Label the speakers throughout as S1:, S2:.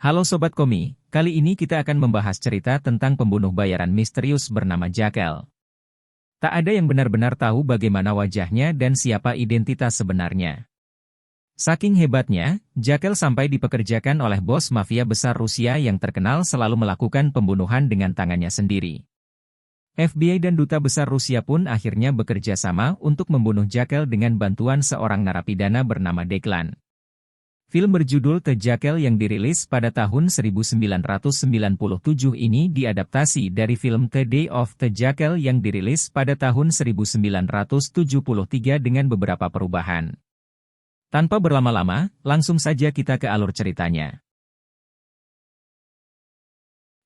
S1: Halo Sobat Komi, kali ini kita akan membahas cerita tentang pembunuh bayaran misterius bernama Jackal. Tak ada yang benar-benar tahu bagaimana wajahnya dan siapa identitas sebenarnya. Saking hebatnya, Jackal sampai dipekerjakan oleh bos mafia besar Rusia yang terkenal selalu melakukan pembunuhan dengan tangannya sendiri. FBI dan Duta Besar Rusia pun akhirnya bekerja sama untuk membunuh Jackal dengan bantuan seorang narapidana bernama Declan. Film berjudul The Jackal yang dirilis pada tahun 1997 ini diadaptasi dari film The Day of the Jackal yang dirilis pada tahun 1973 dengan beberapa perubahan. Tanpa berlama-lama, langsung saja kita ke alur ceritanya.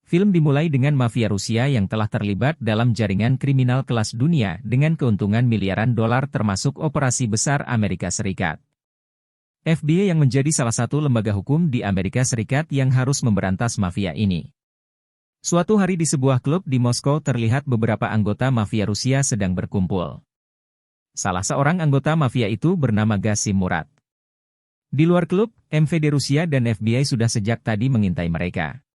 S1: Film dimulai dengan mafia Rusia yang telah terlibat dalam jaringan kriminal kelas dunia dengan keuntungan miliaran dolar termasuk operasi besar Amerika Serikat. FBI yang menjadi salah satu lembaga hukum di Amerika Serikat yang harus memberantas mafia ini. Suatu hari di sebuah klub di Moskow terlihat beberapa anggota mafia Rusia sedang berkumpul. Salah seorang anggota mafia itu bernama Gasim Murat. Di luar klub, MVD Rusia dan FBI sudah sejak tadi mengintai mereka.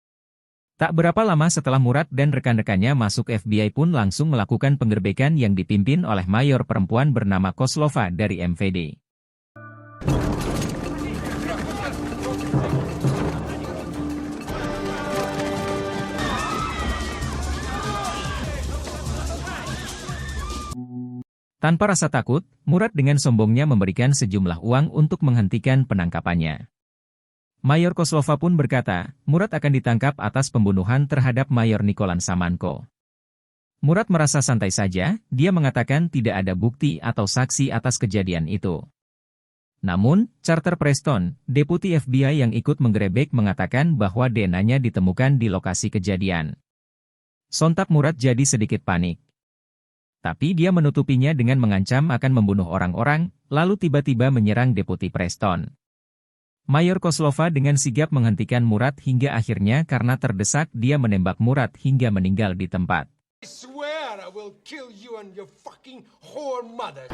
S1: Tak berapa lama setelah Murat dan rekan-rekannya masuk, FBI pun langsung melakukan penggerbekan yang dipimpin oleh mayor perempuan bernama Koslova dari MVD. Tanpa rasa takut, Murat dengan sombongnya memberikan sejumlah uang untuk menghentikan penangkapannya. Mayor Koslova pun berkata, Murat akan ditangkap atas pembunuhan terhadap Mayor Nikolan Samanko. Murat merasa santai saja, dia mengatakan tidak ada bukti atau saksi atas kejadian itu. Namun, Carter Preston, deputi FBI yang ikut menggerebek mengatakan bahwa DNA-nya ditemukan di lokasi kejadian. Sontak Murat jadi sedikit panik. Tapi dia menutupinya dengan mengancam akan membunuh orang-orang, lalu tiba-tiba menyerang Deputi Preston. Mayor Koslova dengan sigap menghentikan Murat hingga akhirnya karena terdesak dia menembak Murat hingga meninggal di tempat.
S2: I swear I will kill you and your fucking whore mother.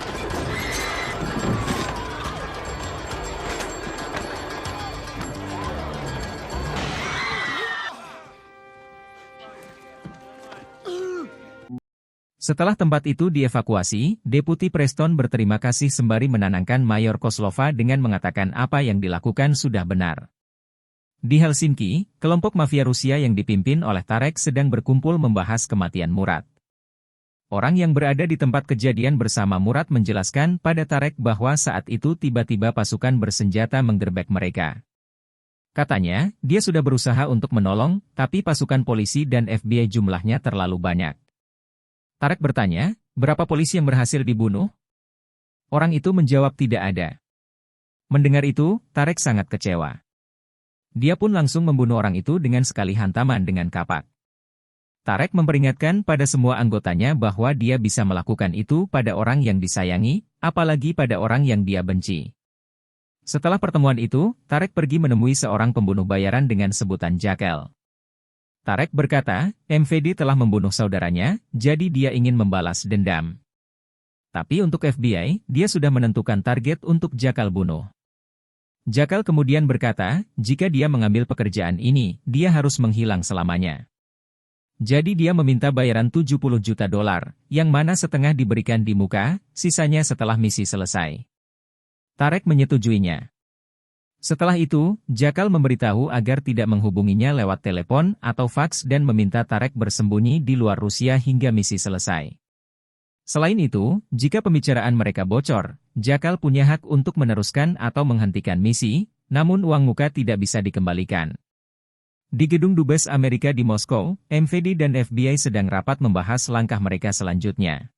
S1: Setelah tempat itu dievakuasi, Deputi Preston berterima kasih sembari menenangkan Mayor Koslova dengan mengatakan apa yang dilakukan sudah benar. Di Helsinki, kelompok mafia Rusia yang dipimpin oleh Tarek sedang berkumpul membahas kematian Murat. Orang yang berada di tempat kejadian bersama Murat menjelaskan pada Tarek bahwa saat itu tiba-tiba pasukan bersenjata menggerbek mereka. Katanya, dia sudah berusaha untuk menolong, tapi pasukan polisi dan FBI jumlahnya terlalu banyak. Tarek bertanya, berapa polisi yang berhasil dibunuh? Orang itu menjawab tidak ada. Mendengar itu, Tarek sangat kecewa. Dia pun langsung membunuh orang itu dengan sekali hantaman dengan kapak. Tarek memperingatkan pada semua anggotanya bahwa dia bisa melakukan itu pada orang yang disayangi, apalagi pada orang yang dia benci. Setelah pertemuan itu, Tarek pergi menemui seorang pembunuh bayaran dengan sebutan Jackal. Tarek berkata, MVD telah membunuh saudaranya, jadi dia ingin membalas dendam. Tapi untuk FBI, dia sudah menentukan target untuk Jackal bunuh. Jackal kemudian berkata, jika dia mengambil pekerjaan ini, dia harus menghilang selamanya. Jadi dia meminta bayaran $70 juta, yang mana setengah diberikan di muka, sisanya setelah misi selesai. Tarek menyetujuinya. Setelah itu, Jackal memberitahu agar tidak menghubunginya lewat telepon atau faks dan meminta Tarek bersembunyi di luar Rusia hingga misi selesai. Selain itu, jika pembicaraan mereka bocor, Jackal punya hak untuk meneruskan atau menghentikan misi, namun uang muka tidak bisa dikembalikan. Di gedung Dubes Amerika di Moskow, MVD dan FBI sedang rapat membahas langkah mereka selanjutnya.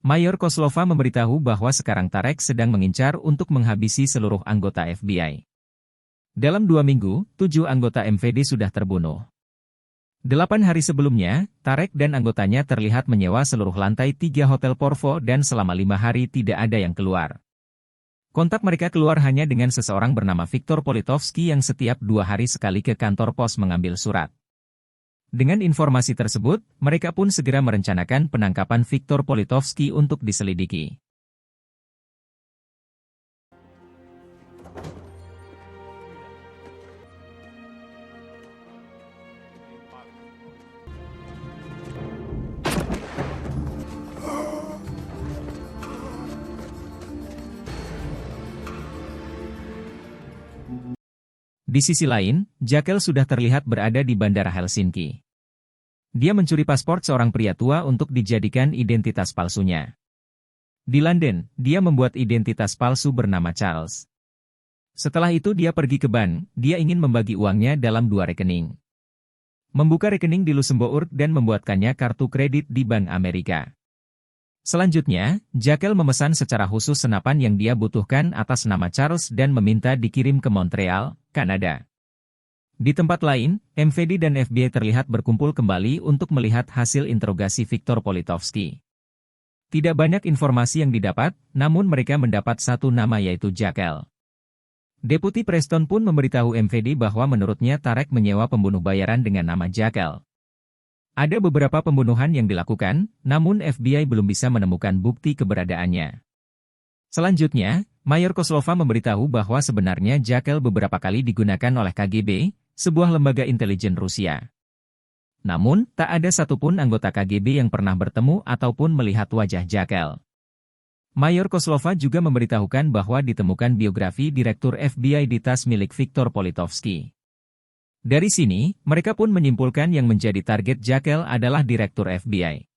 S1: Mayor Koslova memberitahu bahwa sekarang Tarek sedang mengincar untuk menghabisi seluruh anggota FBI. Dalam 2 minggu, 7 anggota MVD sudah terbunuh. 8 hari sebelumnya, Tarek dan anggotanya terlihat menyewa seluruh lantai 3 Hotel Porvo dan selama 5 hari tidak ada yang keluar. Kontak mereka keluar hanya dengan seseorang bernama Viktor Politovsky yang setiap 2 hari sekali ke kantor pos mengambil surat. Dengan informasi tersebut, mereka pun segera merencanakan penangkapan Viktor Politovsky untuk diselidiki. Di sisi lain, Jakel sudah terlihat berada di Bandara Helsinki. Dia mencuri paspor seorang pria tua untuk dijadikan identitas palsunya. Di London, dia membuat identitas palsu bernama Charles. Setelah itu dia pergi ke bank, dia ingin membagi uangnya dalam 2 rekening. Membuka rekening di Luxembourg dan membuatkannya kartu kredit di Bank Amerika. Selanjutnya, Jakel memesan secara khusus senapan yang dia butuhkan atas nama Charles dan meminta dikirim ke Montreal, Kanada. Di tempat lain, MVD dan FBI terlihat berkumpul kembali untuk melihat hasil interogasi Viktor Politovsky. Tidak banyak informasi yang didapat, namun mereka mendapat satu nama yaitu Jakel. Deputi Preston pun memberitahu MVD bahwa menurutnya Tarek menyewa pembunuh bayaran dengan nama Jakel. Ada beberapa pembunuhan yang dilakukan, namun FBI belum bisa menemukan bukti keberadaannya. Selanjutnya, Mayor Koslova memberitahu bahwa sebenarnya Jakel beberapa kali digunakan oleh KGB, sebuah lembaga intelijen Rusia. Namun, tak ada satupun anggota KGB yang pernah bertemu ataupun melihat wajah Jakel. Mayor Koslova juga memberitahukan bahwa ditemukan biografi Direktur FBI di tas milik Viktor Politovsky. Dari sini, mereka pun menyimpulkan yang menjadi target Jakel adalah Direktur FBI.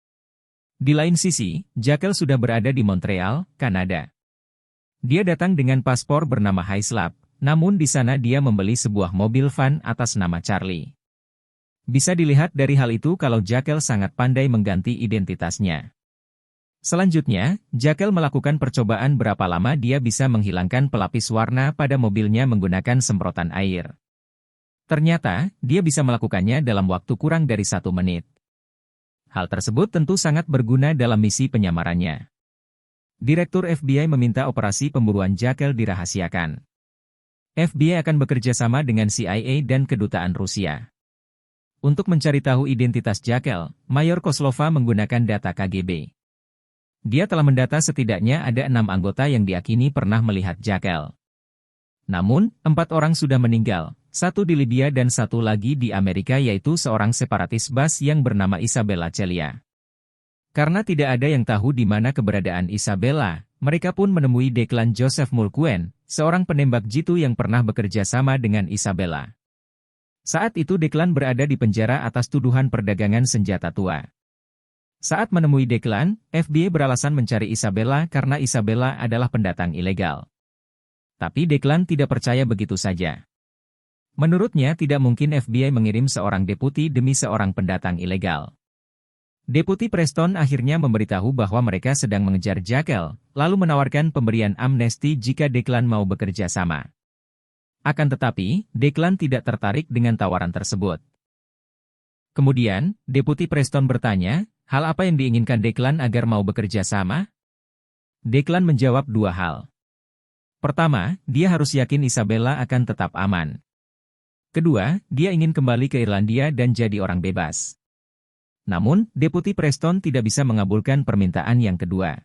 S1: Di lain sisi, Jakel sudah berada di Montreal, Kanada. Dia datang dengan paspor bernama Hyslop, namun di sana dia membeli sebuah mobil van atas nama Charlie. Bisa dilihat dari hal itu kalau Jakel sangat pandai mengganti identitasnya. Selanjutnya, Jakel melakukan percobaan berapa lama dia bisa menghilangkan pelapis warna pada mobilnya menggunakan semprotan air. Ternyata, dia bisa melakukannya dalam waktu kurang dari 1 menit. Hal tersebut tentu sangat berguna dalam misi penyamarannya. Direktur FBI meminta operasi pemburuan Jakel dirahasiakan. FBI akan bekerja sama dengan CIA dan Kedutaan Rusia. Untuk mencari tahu identitas Jakel, Mayor Koslova menggunakan data KGB. Dia telah mendata setidaknya ada 6 anggota yang diakini pernah melihat Jakel. Namun, 4 orang sudah meninggal, 1 di Libya dan 1 lagi di Amerika yaitu seorang separatis Bas yang bernama Isabella Celia. Karena tidak ada yang tahu di mana keberadaan Isabella, mereka pun menemui Declan Joseph Mulqueen, seorang penembak jitu yang pernah bekerja sama dengan Isabella. Saat itu Declan berada di penjara atas tuduhan perdagangan senjata tua. Saat menemui Declan, FBI beralasan mencari Isabella karena Isabella adalah pendatang ilegal. Tapi Declan tidak percaya begitu saja. Menurutnya tidak mungkin FBI mengirim seorang deputi demi seorang pendatang ilegal. Deputi Preston akhirnya memberitahu bahwa mereka sedang mengejar Jakel, lalu menawarkan pemberian amnesti jika Declan mau bekerja sama. Akan tetapi, Declan tidak tertarik dengan tawaran tersebut. Kemudian, Deputi Preston bertanya, hal apa yang diinginkan Declan agar mau bekerja sama? Declan menjawab 2 hal. Pertama, dia harus yakin Isabella akan tetap aman. Kedua, dia ingin kembali ke Irlandia dan jadi orang bebas. Namun, Deputi Preston tidak bisa mengabulkan permintaan yang kedua.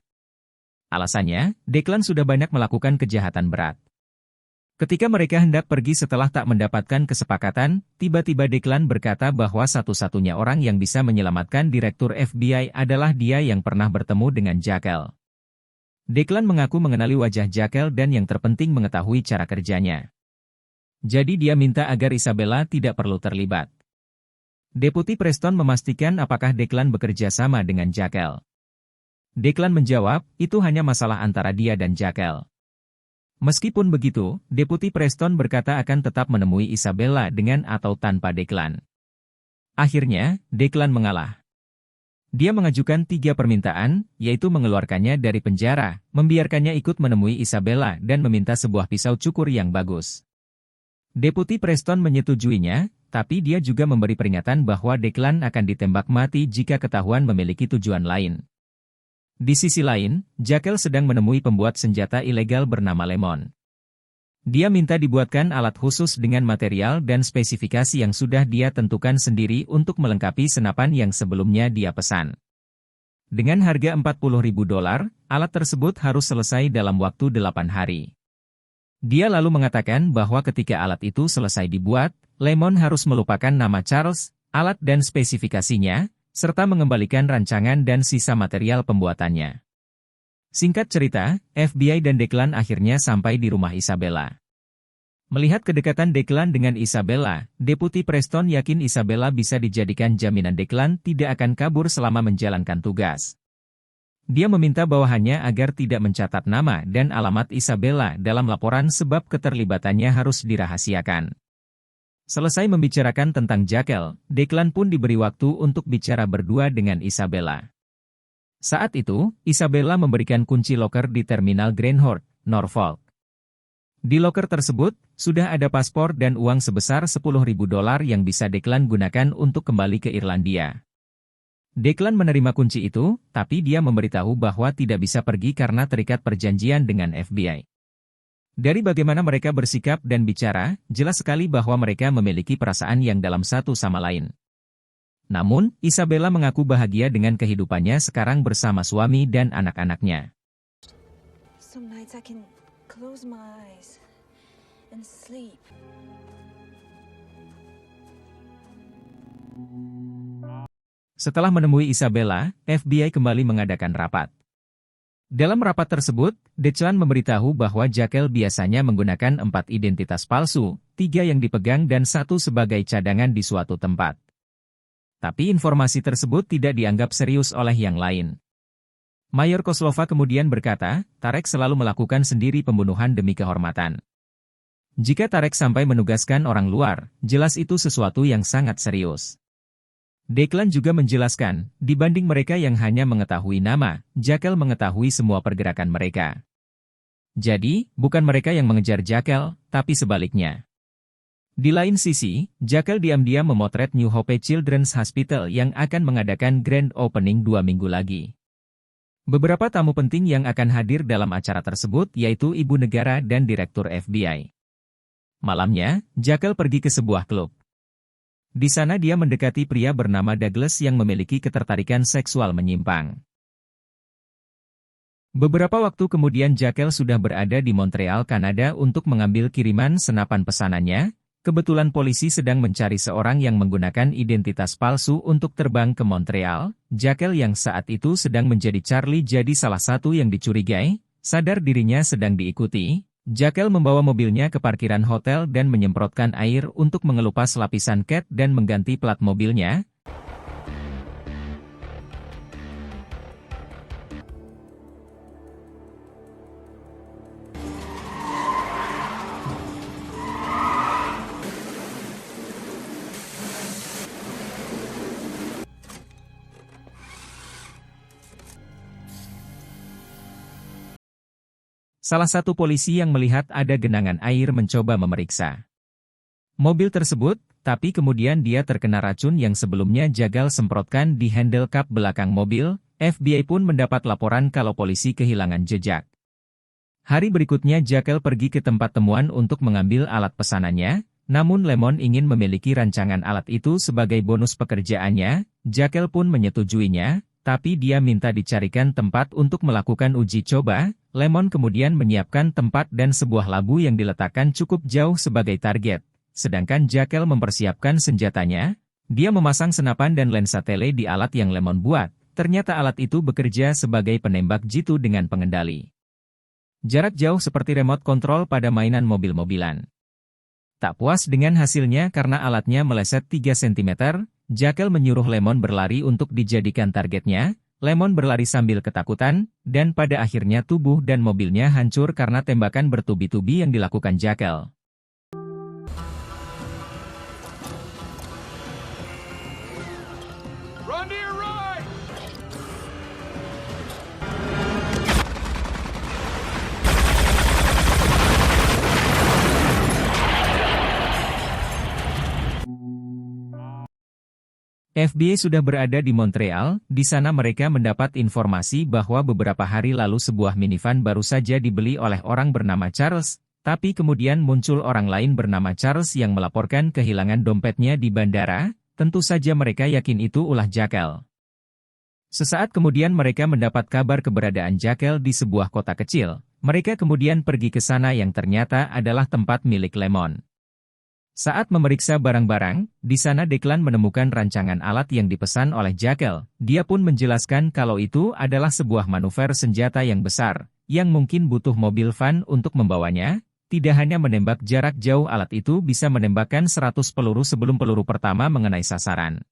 S1: Alasannya, Declan sudah banyak melakukan kejahatan berat. Ketika mereka hendak pergi setelah tak mendapatkan kesepakatan, tiba-tiba Declan berkata bahwa satu-satunya orang yang bisa menyelamatkan Direktur FBI adalah dia yang pernah bertemu dengan Jakel. Declan mengaku mengenali wajah Jakel dan yang terpenting mengetahui cara kerjanya. Jadi dia minta agar Isabella tidak perlu terlibat. Deputi Preston memastikan apakah Declan bekerja sama dengan Jakel. Declan menjawab, itu hanya masalah antara dia dan Jakel. Meskipun begitu, Deputi Preston berkata akan tetap menemui Isabella dengan atau tanpa Declan. Akhirnya, Declan mengalah. Dia mengajukan 3 permintaan, yaitu mengeluarkannya dari penjara, membiarkannya ikut menemui Isabella dan meminta sebuah pisau cukur yang bagus. Deputi Preston menyetujuinya, tapi dia juga memberi peringatan bahwa Declan akan ditembak mati jika ketahuan memiliki tujuan lain. Di sisi lain, Jakel sedang menemui pembuat senjata ilegal bernama Lemon. Dia minta dibuatkan alat khusus dengan material dan spesifikasi yang sudah dia tentukan sendiri untuk melengkapi senapan yang sebelumnya dia pesan. Dengan harga $40.000, alat tersebut harus selesai dalam waktu 8 hari. Dia lalu mengatakan bahwa ketika alat itu selesai dibuat, Lemon harus melupakan nama Charles, alat dan spesifikasinya, serta mengembalikan rancangan dan sisa material pembuatannya. Singkat cerita, FBI dan Declan akhirnya sampai di rumah Isabella. Melihat kedekatan Declan dengan Isabella, Deputi Preston yakin Isabella bisa dijadikan jaminan Declan tidak akan kabur selama menjalankan tugas. Dia meminta bawahannya agar tidak mencatat nama dan alamat Isabella dalam laporan sebab keterlibatannya harus dirahasiakan. Selesai membicarakan tentang Jackal, Declan pun diberi waktu untuk bicara berdua dengan Isabella. Saat itu, Isabella memberikan kunci loker di Terminal Greenhorn, Norfolk. Di loker tersebut, sudah ada paspor dan uang sebesar $10.000 yang bisa Declan gunakan untuk kembali ke Irlandia. Declan menerima kunci itu, tapi dia memberitahu bahwa tidak bisa pergi karena terikat perjanjian dengan FBI. Dari bagaimana mereka bersikap dan bicara, jelas sekali bahwa mereka memiliki perasaan yang dalam satu sama lain. Namun, Isabella mengaku bahagia dengan kehidupannya sekarang bersama suami dan anak-anaknya.
S3: Some nights I can close my eyes and sleep.
S1: Setelah menemui Isabella, FBI kembali mengadakan rapat. Dalam rapat tersebut, Declan memberitahu bahwa Jackal biasanya menggunakan 4 identitas palsu, 3 yang dipegang dan 1 sebagai cadangan di suatu tempat. Tapi informasi tersebut tidak dianggap serius oleh yang lain. Mayor Koslova kemudian berkata, Tarek selalu melakukan sendiri pembunuhan demi kehormatan. Jika Tarek sampai menugaskan orang luar, jelas itu sesuatu yang sangat serius. Declan juga menjelaskan, dibanding mereka yang hanya mengetahui nama, Jackal mengetahui semua pergerakan mereka. Jadi, bukan mereka yang mengejar Jackal, tapi sebaliknya. Di lain sisi, Jackal diam-diam memotret New Hope Children's Hospital yang akan mengadakan grand opening 2 minggu lagi. Beberapa tamu penting yang akan hadir dalam acara tersebut yaitu Ibu Negara dan Direktur FBI. Malamnya, Jackal pergi ke sebuah klub. Di sana dia mendekati pria bernama Douglas yang memiliki ketertarikan seksual menyimpang. Beberapa waktu kemudian Jackal sudah berada di Montreal, Kanada untuk mengambil kiriman senapan pesanannya. Kebetulan polisi sedang mencari seorang yang menggunakan identitas palsu untuk terbang ke Montreal. Jackal yang saat itu sedang menjadi Charlie jadi salah satu yang dicurigai. Sadar dirinya sedang diikuti, Jackal membawa mobilnya ke parkiran hotel dan menyemprotkan air untuk mengelupas lapisan cat dan mengganti plat mobilnya. Salah satu polisi yang melihat ada genangan air mencoba memeriksa mobil tersebut, tapi kemudian dia terkena racun yang sebelumnya Jackal semprotkan di handle kap belakang mobil. FBI pun mendapat laporan kalau polisi kehilangan jejak. Hari berikutnya Jackal pergi ke tempat temuan untuk mengambil alat pesanannya, namun Lemon ingin memiliki rancangan alat itu sebagai bonus pekerjaannya. Jackal pun menyetujuinya, tapi dia minta dicarikan tempat untuk melakukan uji coba. Lemon kemudian menyiapkan tempat dan sebuah labu yang diletakkan cukup jauh sebagai target. Sedangkan Jackal mempersiapkan senjatanya. Dia memasang senapan dan lensa tele di alat yang Lemon buat. Ternyata alat itu bekerja sebagai penembak jitu dengan pengendali jarak jauh seperti remote control pada mainan mobil-mobilan. Tak puas dengan hasilnya karena alatnya meleset 3 cm, Jackal menyuruh Lemon berlari untuk dijadikan targetnya. Lemon berlari sambil ketakutan, dan pada akhirnya tubuh dan mobilnya hancur karena tembakan bertubi-tubi yang dilakukan Jackal.
S2: Run to your right!
S1: FBI sudah berada di Montreal. Di sana mereka mendapat informasi bahwa beberapa hari lalu sebuah minivan baru saja dibeli oleh orang bernama Charles, tapi kemudian muncul orang lain bernama Charles yang melaporkan kehilangan dompetnya di bandara. Tentu saja mereka yakin itu ulah Jackal. Sesaat kemudian mereka mendapat kabar keberadaan Jackal di sebuah kota kecil. Mereka kemudian pergi ke sana yang ternyata adalah tempat milik Lemon. Saat memeriksa barang-barang, di sana Declan menemukan rancangan alat yang dipesan oleh Jackal. Dia pun menjelaskan kalau itu adalah sebuah manuver senjata yang besar, yang mungkin butuh mobil van untuk membawanya. tidak hanya menembak jarak jauh, alat itu bisa menembakkan 100 peluru sebelum peluru pertama mengenai sasaran.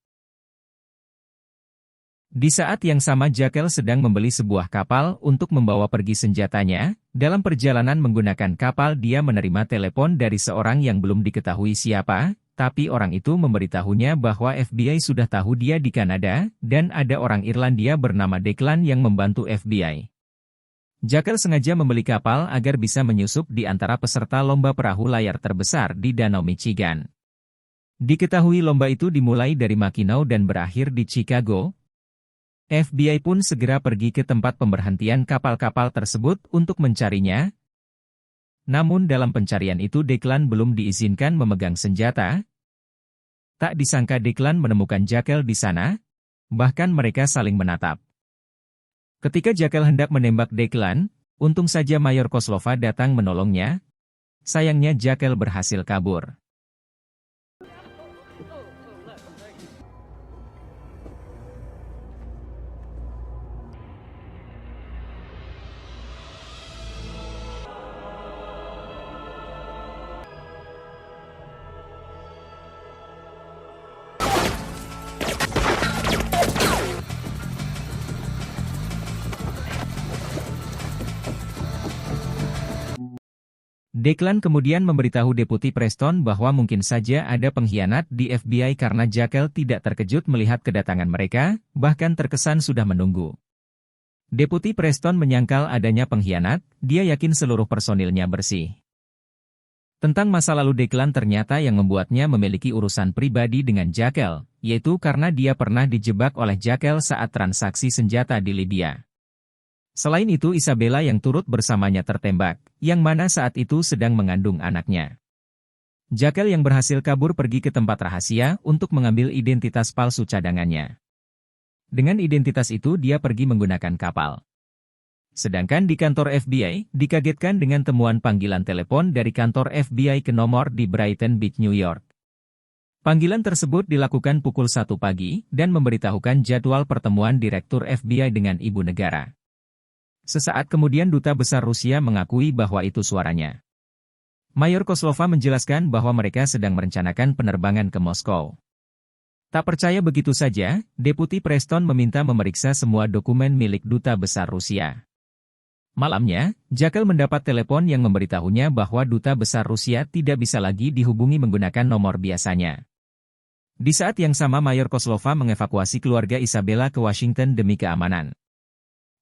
S1: Di saat yang sama Jakel sedang membeli sebuah kapal untuk membawa pergi senjatanya. Dalam perjalanan menggunakan kapal dia menerima telepon dari seorang yang belum diketahui siapa, tapi orang itu memberitahunya bahwa FBI sudah tahu dia di Kanada, dan ada orang Irlandia bernama Declan yang membantu FBI. Jakel sengaja membeli kapal agar bisa menyusup di antara peserta lomba perahu layar terbesar di Danau Michigan. Diketahui lomba itu dimulai dari Mackinac dan berakhir di Chicago. FBI pun segera pergi ke tempat pemberhentian kapal-kapal tersebut untuk mencarinya. Namun dalam pencarian itu Declan belum diizinkan memegang senjata. Tak disangka Declan menemukan Jakel di sana, bahkan mereka saling menatap. Ketika Jakel hendak menembak Declan, untung saja Mayor Koslova datang menolongnya. Sayangnya Jakel berhasil kabur. Declan kemudian memberitahu Deputi Preston bahwa mungkin saja ada pengkhianat di FBI karena Jakel tidak terkejut melihat kedatangan mereka, bahkan terkesan sudah menunggu. Deputi Preston menyangkal adanya pengkhianat, dia yakin seluruh personilnya bersih. Tentang masa lalu Declan ternyata yang membuatnya memiliki urusan pribadi dengan Jakel, yaitu karena dia pernah dijebak oleh Jakel saat transaksi senjata di Libya. Selain itu Isabella yang turut bersamanya tertembak, yang mana saat itu sedang mengandung anaknya. Jakel yang berhasil kabur pergi ke tempat rahasia untuk mengambil identitas palsu cadangannya. Dengan identitas itu dia pergi menggunakan kapal. Sedangkan di kantor FBI, dikagetkan dengan temuan panggilan telepon dari kantor FBI ke nomor di Brighton Beach, New York. Panggilan tersebut dilakukan pukul 1 pagi dan memberitahukan jadwal pertemuan Direktur FBI dengan ibu negara. Sesaat kemudian Duta Besar Rusia mengakui bahwa itu suaranya. Mayor Koslova menjelaskan bahwa mereka sedang merencanakan penerbangan ke Moskow. Tak percaya begitu saja, Deputi Preston meminta memeriksa semua dokumen milik Duta Besar Rusia. Malamnya, Jakel mendapat telepon yang memberitahunya bahwa Duta Besar Rusia tidak bisa lagi dihubungi menggunakan nomor biasanya. Di saat yang sama Mayor Koslova mengevakuasi keluarga Isabella ke Washington demi keamanan.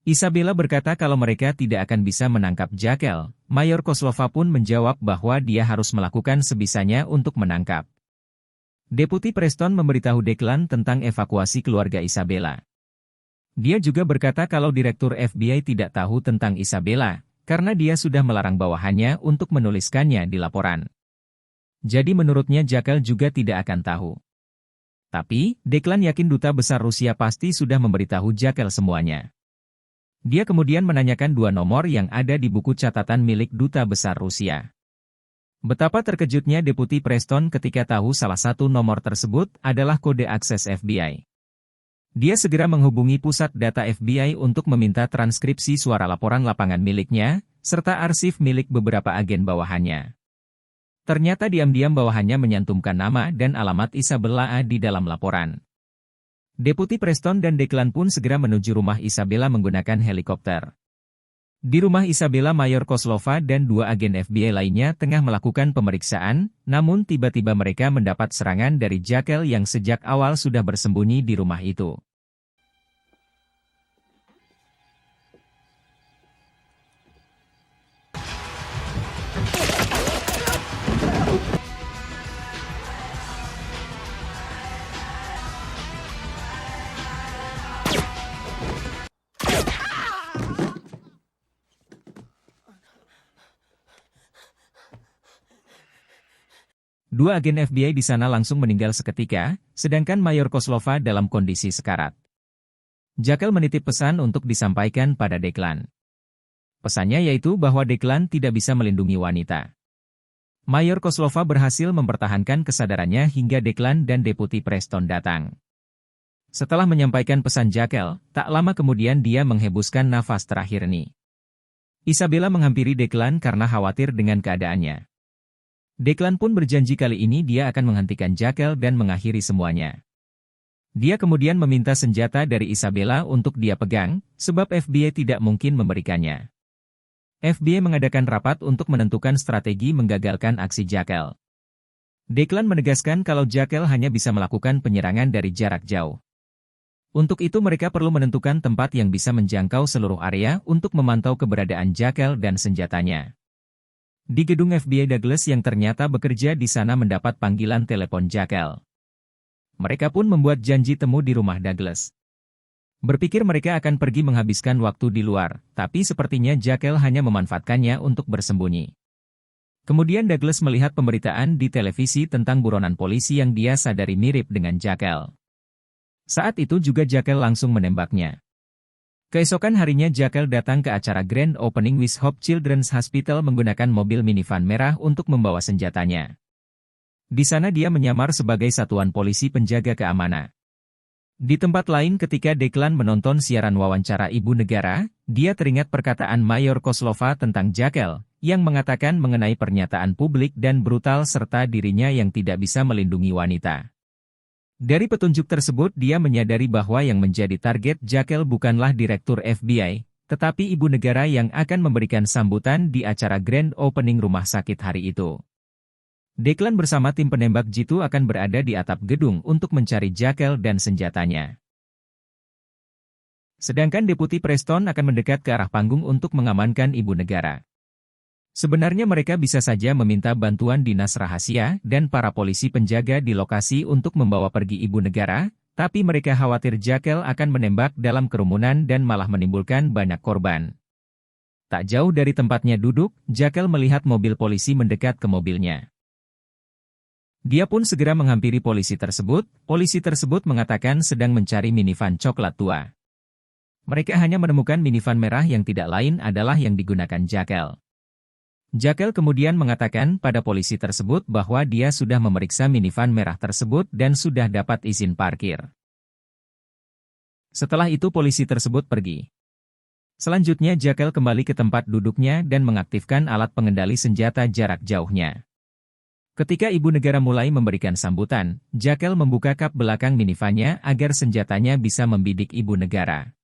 S1: Isabella berkata kalau mereka tidak akan bisa menangkap Jakel. Mayor Koslova pun menjawab bahwa dia harus melakukan sebisanya untuk menangkap. Deputi Preston memberitahu Declan tentang evakuasi keluarga Isabella. Dia juga berkata kalau Direktur FBI tidak tahu tentang Isabella, karena dia sudah melarang bawahannya untuk menuliskannya di laporan. Jadi menurutnya Jakel juga tidak akan tahu. Tapi, Declan yakin Duta Besar Rusia pasti sudah memberitahu Jakel semuanya. Dia kemudian menanyakan 2 nomor yang ada di buku catatan milik Duta Besar Rusia. Betapa terkejutnya Deputi Preston ketika tahu salah satu nomor tersebut adalah kode akses FBI. Dia segera menghubungi pusat data FBI untuk meminta transkripsi suara laporan lapangan miliknya, serta arsip milik beberapa agen bawahannya. Ternyata diam-diam bawahannya menyantumkan nama dan alamat Isabella di dalam laporan. Deputi Preston dan Declan pun segera menuju rumah Isabella menggunakan helikopter. Di rumah Isabella Mayor Koslova dan 2 agen FBI lainnya tengah melakukan pemeriksaan, namun tiba-tiba mereka mendapat serangan dari Jakel yang sejak awal sudah bersembunyi di rumah itu. Dua agen FBI di sana langsung meninggal seketika, sedangkan Mayor Koslova dalam kondisi sekarat. Jakel menitip pesan untuk disampaikan pada Declan. Pesannya yaitu bahwa Declan tidak bisa melindungi wanita. Mayor Koslova berhasil mempertahankan kesadarannya hingga Declan dan Deputi Preston datang. Setelah menyampaikan pesan Jakel, tak lama kemudian dia menghembuskan nafas terakhir. Isabella menghampiri Declan karena khawatir dengan keadaannya. Declan pun berjanji kali ini dia akan menghentikan Jackal dan mengakhiri semuanya. Dia kemudian meminta senjata dari Isabella untuk dia pegang, sebab FBI tidak mungkin memberikannya. FBI mengadakan rapat untuk menentukan strategi menggagalkan aksi Jackal. Declan menegaskan kalau Jackal hanya bisa melakukan penyerangan dari jarak jauh. Untuk itu mereka perlu menentukan tempat yang bisa menjangkau seluruh area untuk memantau keberadaan Jackal dan senjatanya. Di gedung FBI Douglas yang ternyata bekerja di sana mendapat panggilan telepon Jackal. Mereka pun membuat janji temu di rumah Douglas. Berpikir mereka akan pergi menghabiskan waktu di luar, tapi sepertinya Jackal hanya memanfaatkannya untuk bersembunyi. Kemudian Douglas melihat pemberitaan di televisi tentang buronan polisi yang dia sadari mirip dengan Jackal. Saat itu juga Jackal langsung menembaknya. Keesokan harinya Jackal datang ke acara Grand Opening With Hope Children's Hospital menggunakan mobil minivan merah untuk membawa senjatanya. Di sana dia menyamar sebagai satuan polisi penjaga keamanan. Di tempat lain ketika Declan menonton siaran wawancara ibu negara, dia teringat perkataan Mayor Koslova tentang Jackal, yang mengatakan mengenai pernyataan publik dan brutal serta dirinya yang tidak bisa melindungi wanita. Dari petunjuk tersebut dia menyadari bahwa yang menjadi target Jackal bukanlah Direktur FBI, tetapi ibu negara yang akan memberikan sambutan di acara Grand Opening rumah sakit hari itu. Declan bersama tim penembak jitu akan berada di atap gedung untuk mencari Jackal dan senjatanya. Sedangkan Deputi Preston akan mendekat ke arah panggung untuk mengamankan ibu negara. Sebenarnya mereka bisa saja meminta bantuan dinas rahasia dan para polisi penjaga di lokasi untuk membawa pergi ibu negara, tapi mereka khawatir Jackal akan menembak dalam kerumunan dan malah menimbulkan banyak korban. Tak jauh dari tempatnya duduk, Jackal melihat mobil polisi mendekat ke mobilnya. Dia pun segera menghampiri polisi tersebut mengatakan sedang mencari minivan coklat tua. Mereka hanya menemukan minivan merah yang tidak lain adalah yang digunakan Jackal. Jackal kemudian mengatakan pada polisi tersebut bahwa dia sudah memeriksa minivan merah tersebut dan sudah dapat izin parkir. Setelah itu polisi tersebut pergi. Selanjutnya Jackal kembali ke tempat duduknya dan mengaktifkan alat pengendali senjata jarak jauhnya. Ketika ibu negara mulai memberikan sambutan, Jackal membuka kap belakang minivannya agar senjatanya bisa membidik ibu negara.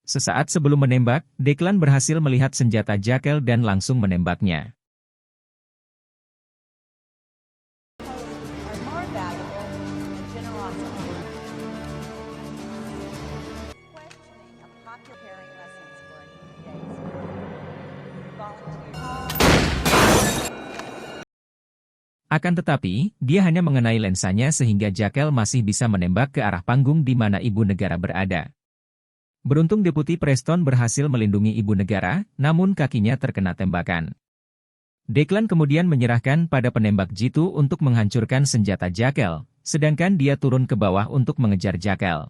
S1: Sesaat sebelum menembak, Declan berhasil melihat senjata Jackal dan langsung menembaknya. Akan tetapi, dia hanya mengenai lensanya sehingga Jackal masih bisa menembak ke arah panggung di mana ibu negara berada. Beruntung Deputi Preston berhasil melindungi ibu negara, namun kakinya terkena tembakan. Declan kemudian menyerahkan pada penembak jitu untuk menghancurkan senjata Jackal, sedangkan dia turun ke bawah untuk mengejar Jackal.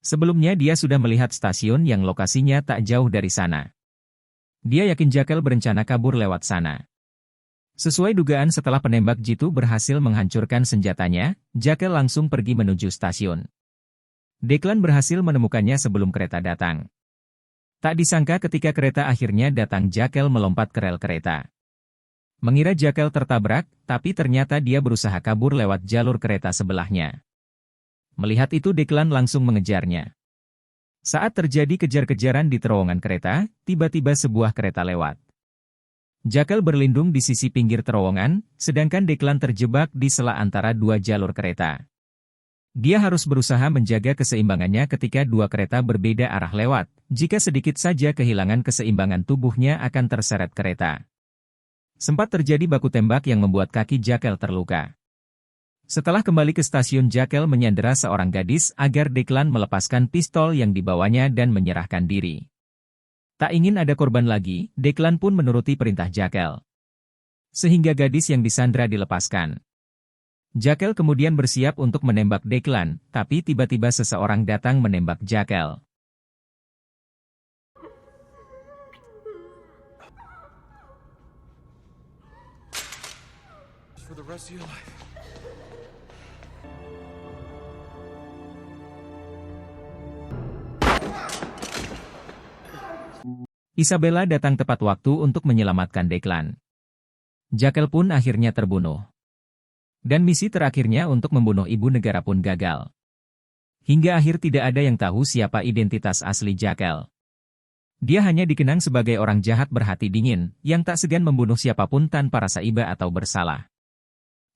S1: Sebelumnya dia sudah melihat stasiun yang lokasinya tak jauh dari sana. Dia yakin Jackal berencana kabur lewat sana. Sesuai dugaan setelah penembak jitu berhasil menghancurkan senjatanya, Jackal langsung pergi menuju stasiun. Declan berhasil menemukannya sebelum kereta datang. Tak disangka ketika kereta akhirnya datang Jackal melompat ke rel kereta. Mengira Jackal tertabrak, tapi ternyata dia berusaha kabur lewat jalur kereta sebelahnya. Melihat itu Declan langsung mengejarnya. Saat terjadi kejar-kejaran di terowongan kereta, tiba-tiba sebuah kereta lewat. Jackal berlindung di sisi pinggir terowongan, sedangkan Declan terjebak di sela antara dua jalur kereta. Dia harus berusaha menjaga keseimbangannya ketika dua kereta berbeda arah lewat, jika sedikit saja kehilangan keseimbangan tubuhnya akan terseret kereta. Sempat terjadi baku tembak yang membuat kaki Jackal terluka. Setelah kembali ke stasiun Jackal menyandera seorang gadis agar Declan melepaskan pistol yang dibawanya dan menyerahkan diri. Tak ingin ada korban lagi, Declan pun menuruti perintah Jackal. Sehingga gadis yang disandra dilepaskan. Jackal kemudian bersiap untuk menembak Declan, tapi tiba-tiba seseorang datang menembak Jackal.
S2: For the rest of your life.
S1: Isabella datang tepat waktu untuk menyelamatkan Declan. Jakel pun akhirnya terbunuh. Dan misi terakhirnya untuk membunuh ibu negara pun gagal. Hingga akhir tidak ada yang tahu siapa identitas asli Jakel. Dia hanya dikenang sebagai orang jahat berhati dingin, yang tak segan membunuh siapapun tanpa rasa iba atau bersalah.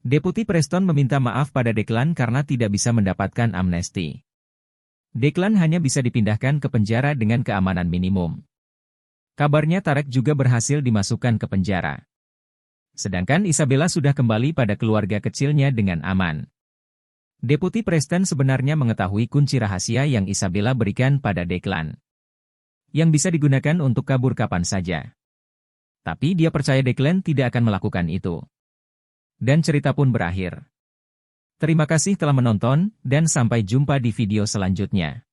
S1: Deputi Preston meminta maaf pada Declan karena tidak bisa mendapatkan amnesti. Declan hanya bisa dipindahkan ke penjara dengan keamanan minimum. Kabarnya Tarek juga berhasil dimasukkan ke penjara. Sedangkan Isabella sudah kembali pada keluarga kecilnya dengan aman. Deputi Preston sebenarnya mengetahui kunci rahasia yang Isabella berikan pada Declan, yang bisa digunakan untuk kabur kapan saja. Tapi dia percaya Declan tidak akan melakukan itu. Dan cerita pun berakhir. Terima kasih telah menonton, dan sampai jumpa di video selanjutnya.